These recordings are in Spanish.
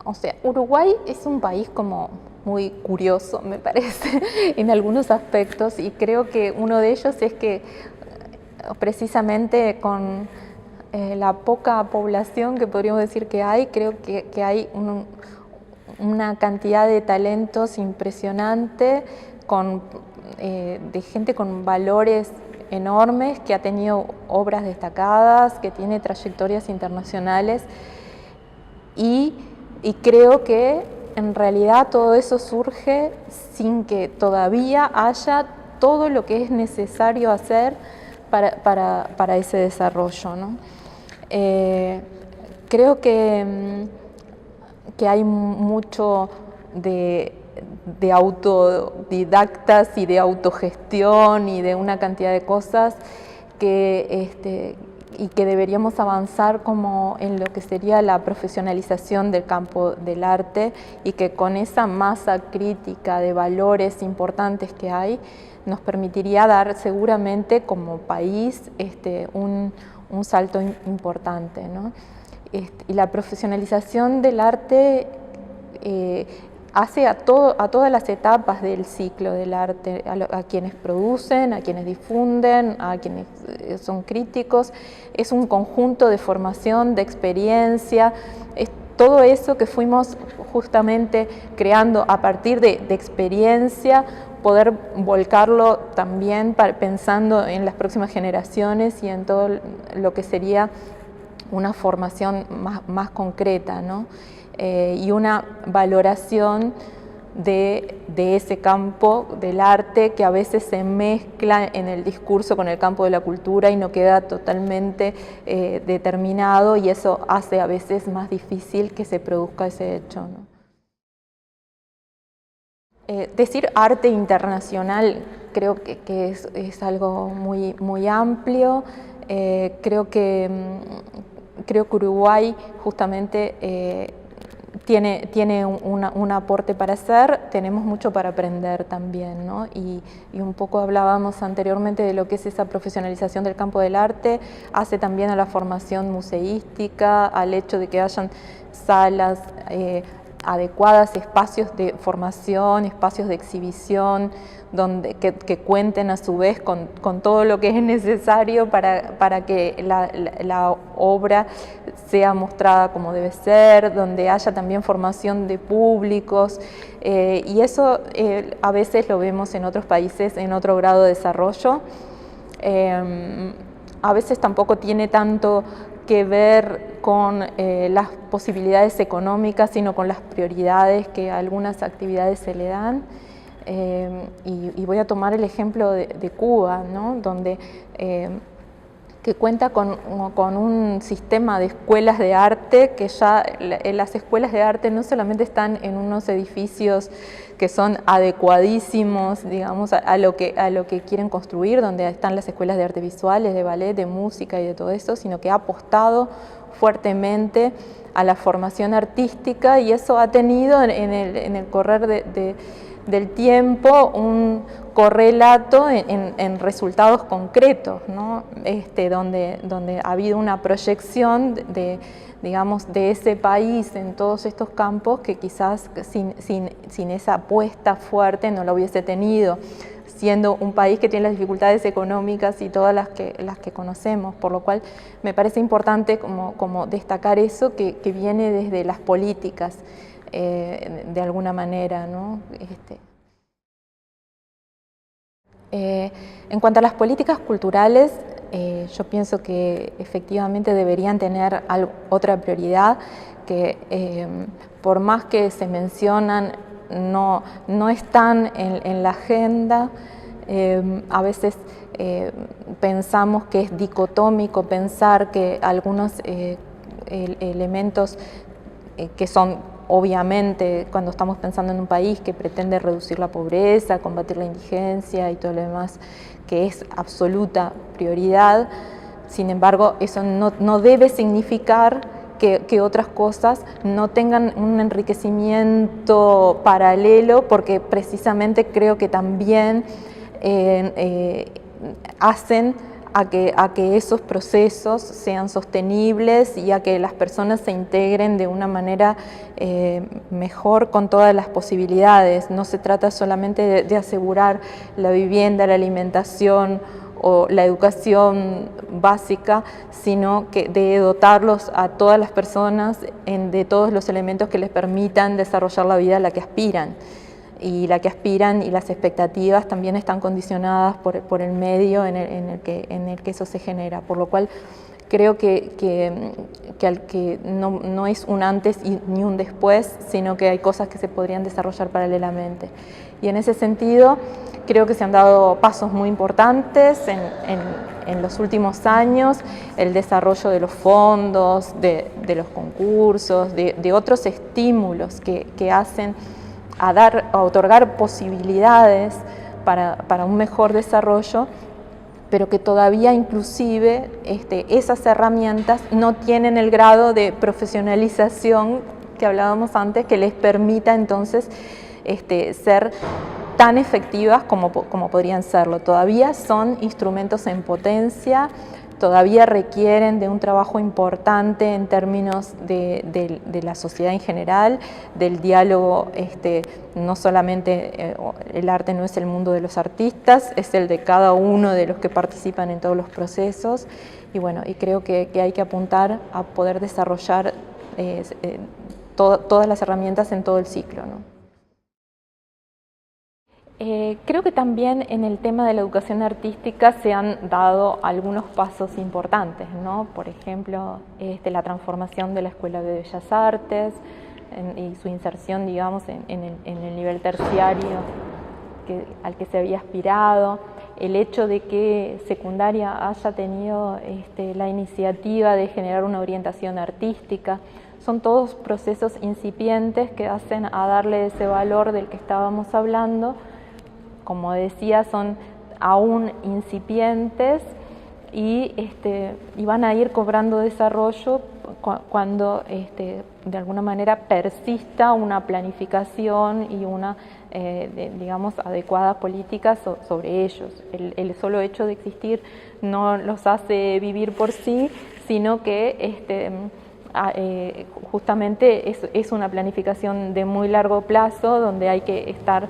O sea, Uruguay es un país como muy curioso, me parece, en algunos aspectos, y creo que uno de ellos es que precisamente con la poca población que podríamos decir que hay, creo que hay una cantidad de talentos impresionante, de gente con valores enormes, que ha tenido obras destacadas, que tiene trayectorias internacionales, y creo que en realidad todo eso surge sin que todavía haya todo lo que es necesario hacer para ese desarrollo, ¿no? Creo que hay mucho de autodidactas y de autogestión y de una cantidad de cosas y que deberíamos avanzar como en lo que sería la profesionalización del campo del arte, y que con esa masa crítica de valores importantes que hay nos permitiría dar seguramente como país un salto importante, ¿no? Y la profesionalización del arte hace a todas las etapas del ciclo del arte, a quienes producen, a quienes difunden, a quienes son críticos. Es un conjunto de formación, de experiencia, es todo eso que fuimos justamente creando a partir de experiencia, poder volcarlo también pensando en las próximas generaciones y en todo lo que sería una formación más concreta, ¿no? Y una valoración de ese campo del arte, que a veces se mezcla en el discurso con el campo de la cultura y no queda totalmente determinado, y eso hace a veces más difícil que se produzca ese hecho, ¿no? Decir arte internacional creo que es algo muy amplio. Creo que Uruguay justamente tiene un aporte para hacer. Tenemos mucho para aprender también, ¿no? Y un poco hablábamos anteriormente de lo que es esa profesionalización del campo del arte, hace también a la formación museística, al hecho de que hayan salas adecuadas, espacios de formación, espacios de exhibición, que cuenten a su vez con todo lo que es necesario para que la obra sea mostrada como debe ser, donde haya también formación de públicos, y eso a veces lo vemos en otros países en otro grado de desarrollo. A veces tampoco tiene tanto que ver con las posibilidades económicas, sino con las prioridades que a algunas actividades se le dan. Y voy a tomar el ejemplo de Cuba, ¿no? Donde que cuenta con un sistema de escuelas de arte, que ya las escuelas de arte no solamente están en unos edificios que son adecuadísimos, digamos, a lo que quieren construir, donde están las escuelas de arte visuales, de ballet, de música y de todo eso, sino que ha apostado fuertemente a la formación artística, y eso ha tenido en el correr del tiempo un correlato en resultados concretos, ¿no? Donde ha habido una proyección digamos, de ese país en todos estos campos, que quizás sin esa apuesta fuerte no lo hubiese tenido, siendo un país que tiene las dificultades económicas y todas las que conocemos, por lo cual me parece importante como destacar eso que viene desde las políticas, de alguna manera, ¿no? En cuanto a las políticas culturales, yo pienso que efectivamente deberían tener otra prioridad, que por más que se mencionan, no están en la agenda. A veces pensamos que es dicotómico pensar que algunos elementos que son, obviamente, cuando estamos pensando en un país que pretende reducir la pobreza, combatir la indigencia y todo lo demás, que es absoluta prioridad. Sin embargo, eso no debe significar que otras cosas no tengan un enriquecimiento paralelo, porque precisamente creo que también hacen a que esos procesos sean sostenibles y a que las personas se integren de una manera mejor con todas las posibilidades. No se trata solamente de asegurar la vivienda, la alimentación o la educación básica, sino que de dotarlos a todas las personas de todos los elementos que les permitan desarrollar la vida a la que aspiran. Y la que aspiran y las expectativas también están condicionadas por el medio en el que eso se genera, por lo cual creo que no es un antes ni un después, sino que hay cosas que se podrían desarrollar paralelamente. Y en ese sentido creo que se han dado pasos muy importantes en los últimos años, el desarrollo de los fondos, de los concursos, de otros estímulos que hacen a otorgar posibilidades para un mejor desarrollo, pero que todavía inclusive esas herramientas no tienen el grado de profesionalización que hablábamos antes, que les permita entonces ser tan efectivas como podrían serlo. Todavía son instrumentos en potencia, todavía requieren de un trabajo importante en términos de la sociedad en general, del diálogo, no solamente el arte no es el mundo de los artistas, es el de cada uno de los que participan en todos los procesos, y bueno, y creo que hay que apuntar a poder desarrollar todas las herramientas en todo el ciclo, ¿no? Creo que también en el tema de la educación artística se han dado algunos pasos importantes, ¿no? Por ejemplo, la transformación de la Escuela de Bellas Artes y su inserción, digamos, en el nivel terciario al que se había aspirado, el hecho de que secundaria haya tenido la iniciativa de generar una orientación artística. Son todos procesos incipientes que hacen a darle ese valor del que estábamos hablando. Como decía, son aún incipientes y van a ir cobrando desarrollo cuando de alguna manera persista una planificación y una, digamos, adecuada política sobre ellos. El solo hecho de existir no los hace vivir por sí, sino que justamente es una planificación de muy largo plazo donde hay que estar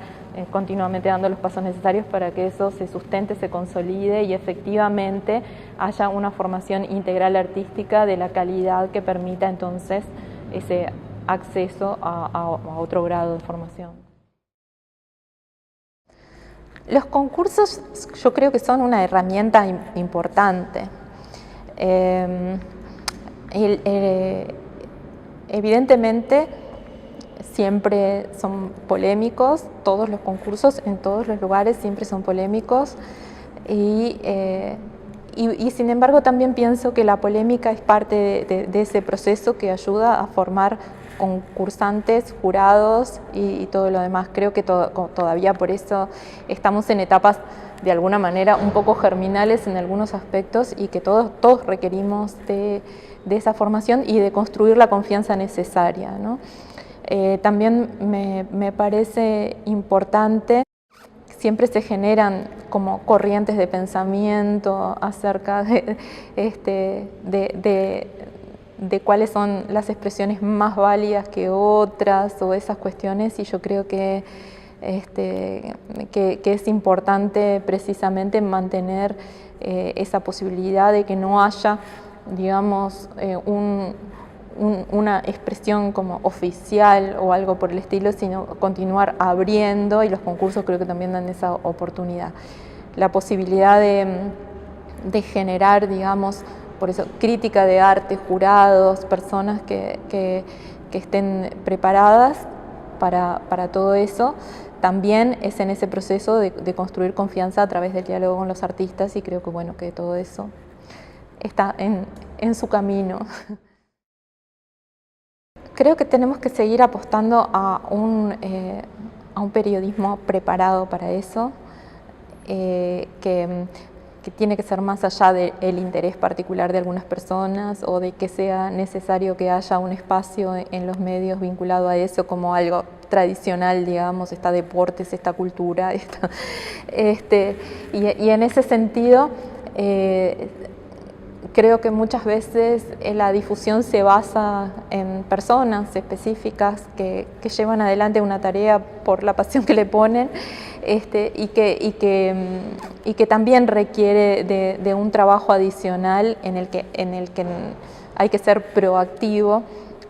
continuamente dando los pasos necesarios para que eso se sustente, se consolide y efectivamente haya una formación integral artística de la calidad que permita entonces ese acceso a otro grado de formación. Los concursos yo creo que son una herramienta importante. Evidentemente siempre son polémicos, todos los concursos en todos los lugares siempre son polémicos y sin embargo también pienso que la polémica es parte de ese proceso que ayuda a formar concursantes, jurados y todo lo demás. Creo que todavía por eso estamos en etapas de alguna manera un poco germinales en algunos aspectos y que todos requerimos de esa formación y de construir la confianza necesaria, ¿no? También me parece importante, siempre se generan como corrientes de pensamiento acerca de cuáles son las expresiones más válidas que otras o esas cuestiones, y yo creo que es importante precisamente mantener esa posibilidad de que no haya, digamos, una expresión como oficial o algo por el estilo, sino continuar abriendo, y los concursos creo que también dan esa oportunidad. La posibilidad de generar, digamos, por eso, crítica de arte, jurados, personas que estén preparadas para todo eso, también es en ese proceso de construir confianza a través del diálogo con los artistas, y creo que, bueno, que todo eso está en su camino. Creo que tenemos que seguir apostando a un periodismo preparado para eso, que tiene que ser más allá del interés particular de algunas personas o de que sea necesario que haya un espacio en los medios vinculado a eso como algo tradicional, digamos, está deportes, esta cultura, y en ese sentido Creo que muchas veces la difusión se basa en personas específicas que llevan adelante una tarea por la pasión que le ponen, y que también requiere de un trabajo adicional en el que hay que ser proactivo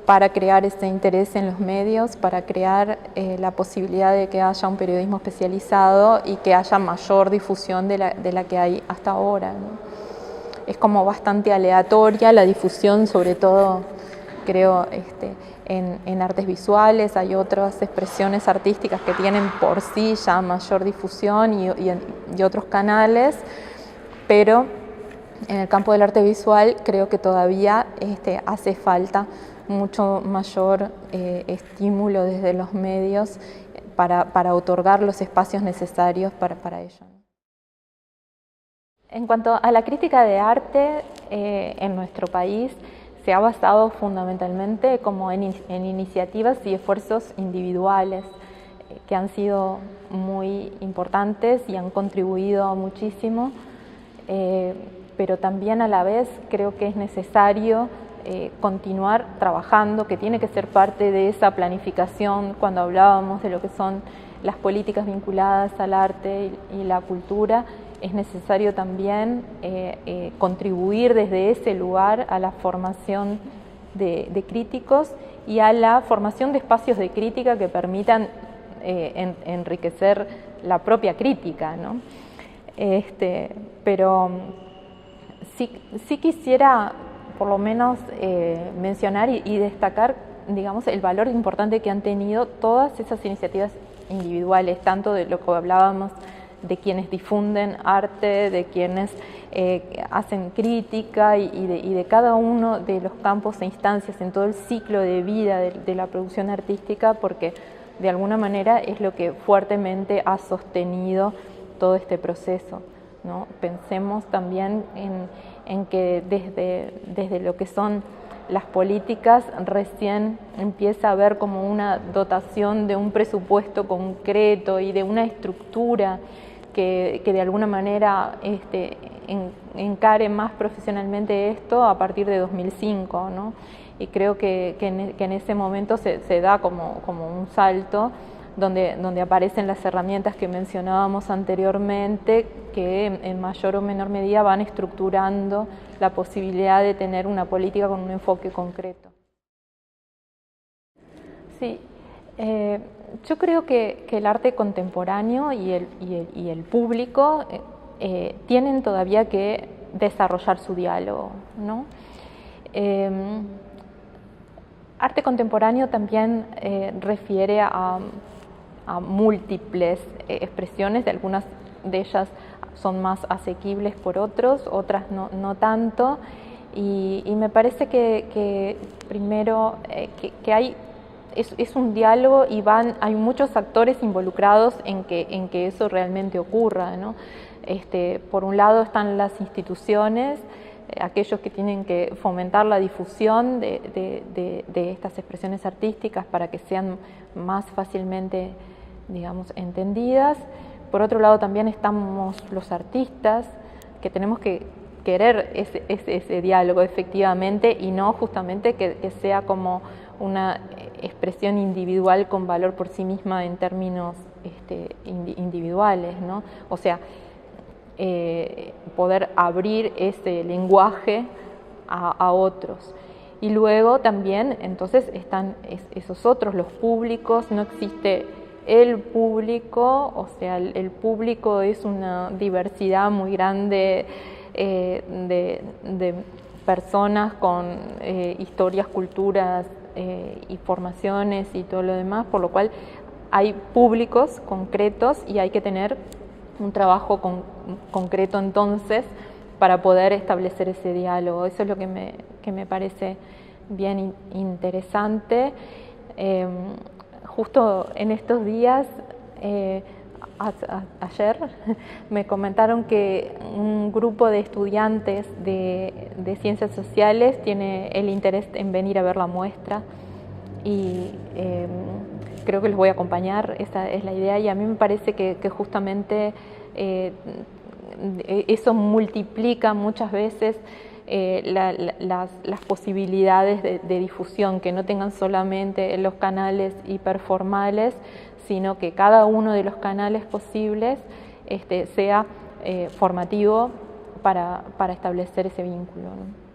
para crear ese interés en los medios, para crear la posibilidad de que haya un periodismo especializado y que haya mayor difusión de la que hay hasta ahora, ¿no? Es como bastante aleatoria la difusión, sobre todo creo en artes visuales. Hay otras expresiones artísticas que tienen por sí ya mayor difusión y otros canales, pero en el campo del arte visual creo que todavía hace falta mucho mayor estímulo desde los medios para otorgar los espacios necesarios para ello. En cuanto a la crítica de arte, en nuestro país se ha basado fundamentalmente como en iniciativas y esfuerzos individuales que han sido muy importantes y han contribuido muchísimo, pero también a la vez creo que es necesario continuar trabajando, que tiene que ser parte de esa planificación cuando hablábamos de lo que son las políticas vinculadas al arte y la cultura. Es necesario también contribuir desde ese lugar a la formación de críticos y a la formación de espacios de crítica que permitan enriquecer la propia crítica, ¿no? Pero sí quisiera por lo menos mencionar y destacar, digamos, el valor importante que han tenido todas esas iniciativas individuales, tanto de lo que hablábamos de quienes difunden arte, de quienes hacen crítica y de cada uno de los campos e instancias en todo el ciclo de vida de la producción artística, porque de alguna manera es lo que fuertemente ha sostenido todo este proceso, ¿no? Pensemos también en que desde lo que son las políticas recién empieza a haber como una dotación de un presupuesto concreto y de una estructura que de alguna manera encare más profesionalmente esto a partir de 2005, ¿no? Y creo que en ese momento se da como un salto donde aparecen las herramientas que mencionábamos anteriormente, que en mayor o menor medida van estructurando la posibilidad de tener una política con un enfoque concreto. Sí, yo creo que el arte contemporáneo y el público tienen todavía que desarrollar su diálogo, ¿no? Arte contemporáneo también refiere a múltiples expresiones, de algunas de ellas son más asequibles por otros, otras no tanto, y me parece que primero que hay es un diálogo y hay muchos actores involucrados en que eso realmente ocurra, ¿no? Por un lado están las instituciones, aquellos que tienen que fomentar la difusión de estas expresiones artísticas para que sean más fácilmente, digamos, entendidas. Por otro lado también estamos los artistas, que tenemos que querer ese diálogo efectivamente y no justamente que sea como una expresión individual con valor por sí misma en términos individuales, ¿no? O sea, poder abrir ese lenguaje a otros. Y luego también, entonces, están esos otros, los públicos. No existe el público, o sea, el público es una diversidad muy grande de personas con historias, culturas y formaciones y todo lo demás, por lo cual hay públicos concretos y hay que tener un trabajo concreto entonces para poder establecer ese diálogo. Eso es lo que me parece bien interesante. Justo en estos días, ayer, me comentaron que un grupo de estudiantes de ciencias sociales tiene el interés en venir a ver la muestra y creo que los voy a acompañar, esa es la idea, y a mí me parece que justamente eso multiplica muchas veces las posibilidades de difusión, que no tengan solamente los canales hiperformales, sino que cada uno de los canales posibles sea formativo para establecer ese vínculo, ¿no?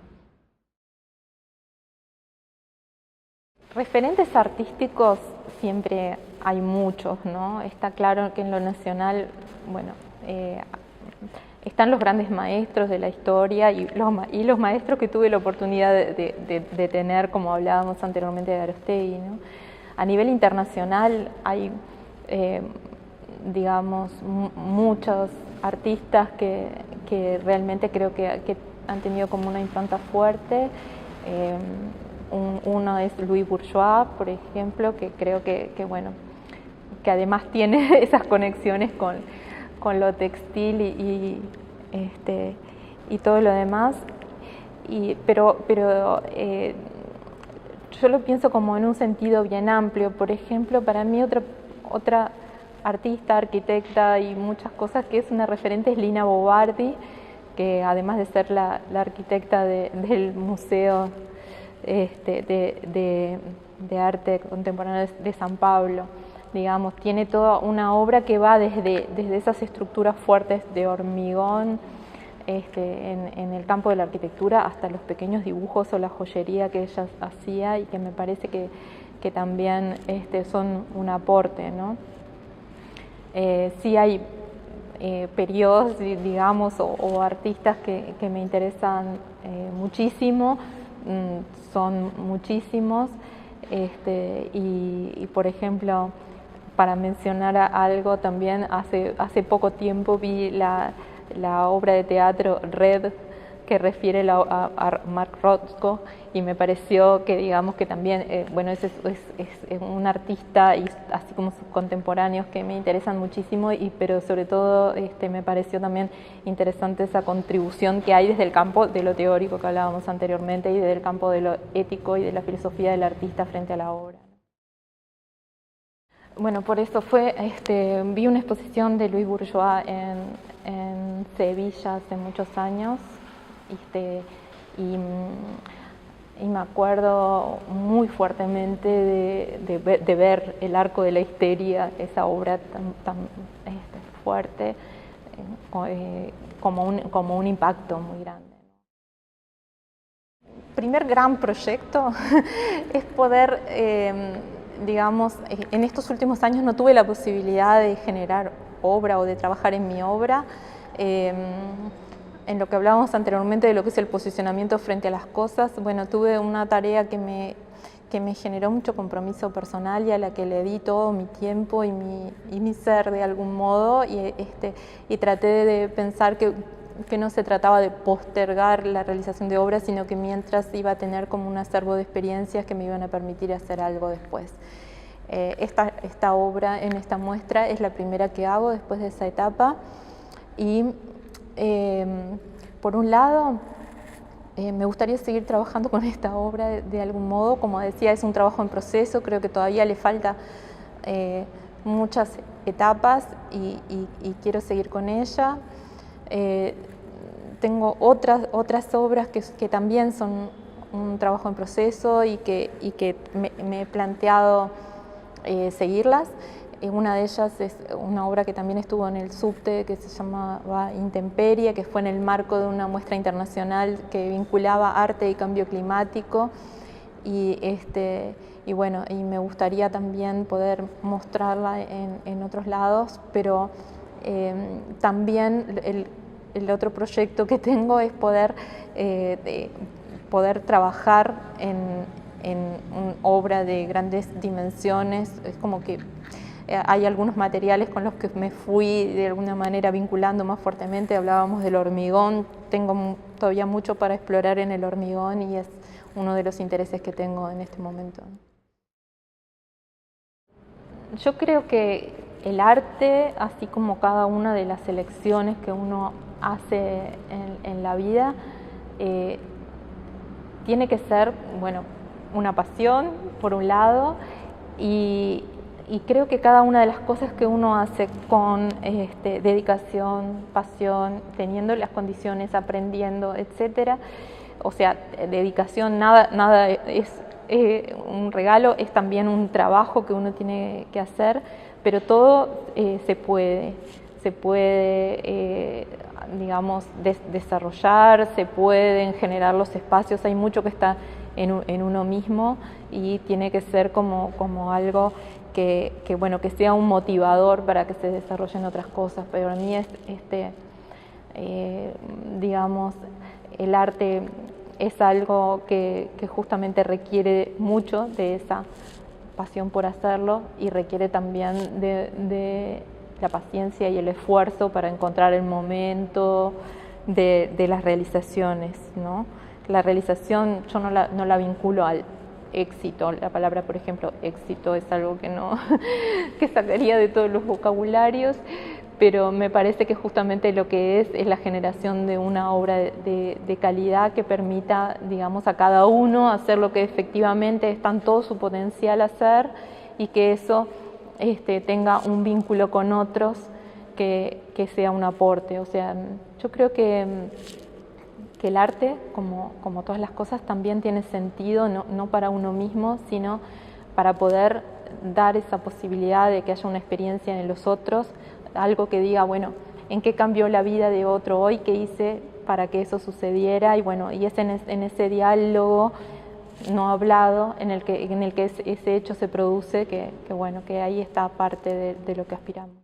Referentes artísticos siempre hay muchos, ¿no? Está claro que en lo nacional, bueno, están los grandes maestros de la historia y los maestros que tuve la oportunidad de tener, como hablábamos anteriormente de Aróstegui, ¿no? A nivel internacional hay, digamos, muchos artistas que realmente creo que han tenido como una impronta fuerte. Uno es Louis Bourgeois, por ejemplo, que creo que bueno, que además tiene esas conexiones con lo textil y todo lo demás. Pero yo lo pienso como en un sentido bien amplio. Por ejemplo, para mí otra artista, arquitecta y muchas cosas que es una referente es Lina Bo Bardi, que además de ser la arquitecta del Museo de Arte Contemporáneo de San Pablo, digamos, tiene toda una obra que va desde esas estructuras fuertes de hormigón en el campo de la arquitectura hasta los pequeños dibujos o la joyería que ella hacía y que me parece que también son un aporte, ¿no? Sí hay periodos, digamos, o artistas que me interesan muchísimo, son muchísimos, y por ejemplo, para mencionar algo también, hace poco tiempo vi la obra de teatro Red, que refiere a Mark Rothko, y me pareció que, digamos, que también, bueno, es un artista, y así como sus contemporáneos que me interesan muchísimo, pero sobre todo me pareció también interesante esa contribución que hay desde el campo de lo teórico que hablábamos anteriormente y desde el campo de lo ético y de la filosofía del artista frente a la obra. Bueno, por eso vi una exposición de Louis Bourgeois en Sevilla hace muchos años, y me acuerdo muy fuertemente de ver El arco de la histeria, esa obra tan fuerte, como un impacto muy grande. El primer gran proyecto es poder, digamos, en estos últimos años no tuve la posibilidad de generar obra o de trabajar en mi obra, en lo que hablábamos anteriormente de lo que es el posicionamiento frente a las cosas. Bueno, tuve una tarea que me generó mucho compromiso personal y a la que le di todo mi tiempo y mi ser de algún modo, y traté de pensar que no se trataba de postergar la realización de obras, sino que mientras iba a tener como un acervo de experiencias que me iban a permitir hacer algo después. Esta obra en esta muestra es la primera que hago después de esa etapa, y por un lado me gustaría seguir trabajando con esta obra de algún modo. Como decía, es un trabajo en proceso, creo que todavía le falta muchas etapas y quiero seguir con ella. Tengo otras obras que también son un trabajo en proceso y que me he planteado seguirlas. Una de ellas es una obra que también estuvo en el Subte, que se llamaba Intemperie, que fue en el marco de una muestra internacional que vinculaba arte y cambio climático. Y bueno, y me gustaría también poder mostrarla en otros lados, pero también el otro proyecto que tengo es poder trabajar en una obra de grandes dimensiones. Es como que hay algunos materiales con los que me fui de alguna manera vinculando más fuertemente. Hablábamos del hormigón, tengo todavía mucho para explorar en el hormigón y es uno de los intereses que tengo en este momento. Yo creo que el arte, así como cada una de las elecciones que uno hace en la vida, tiene que ser, bueno, una pasión, por un lado, y y creo que cada una de las cosas que uno hace con dedicación, pasión, teniendo las condiciones, aprendiendo, etcétera, o sea, dedicación, nada es un regalo, es también un trabajo que uno tiene que hacer, pero todo se puede, digamos, desarrollar, se pueden generar los espacios, hay mucho que está en uno mismo y tiene que ser como algo que sea un motivador para que se desarrollen otras cosas. Pero a mí digamos, el arte es algo que justamente requiere mucho de esa pasión por hacerlo y requiere también de la paciencia y el esfuerzo para encontrar el momento de las realizaciones, ¿no? La realización yo no la vinculo al éxito. La palabra, por ejemplo, éxito es algo que no que sacaría de todos los vocabularios, pero me parece que justamente lo que es la generación de una obra de calidad que permita, digamos, a cada uno hacer lo que efectivamente está en todo su potencial hacer y que eso tenga un vínculo con otros que sea un aporte. O sea, yo creo que el arte, como todas las cosas, también tiene sentido, no para uno mismo, sino para poder dar esa posibilidad de que haya una experiencia en los otros, algo que diga, bueno, ¿en qué cambió la vida de otro hoy? ¿Qué hice para que eso sucediera? Y bueno, y es en ese diálogo no hablado en el que ese hecho se produce, que ahí está parte de lo que aspiramos.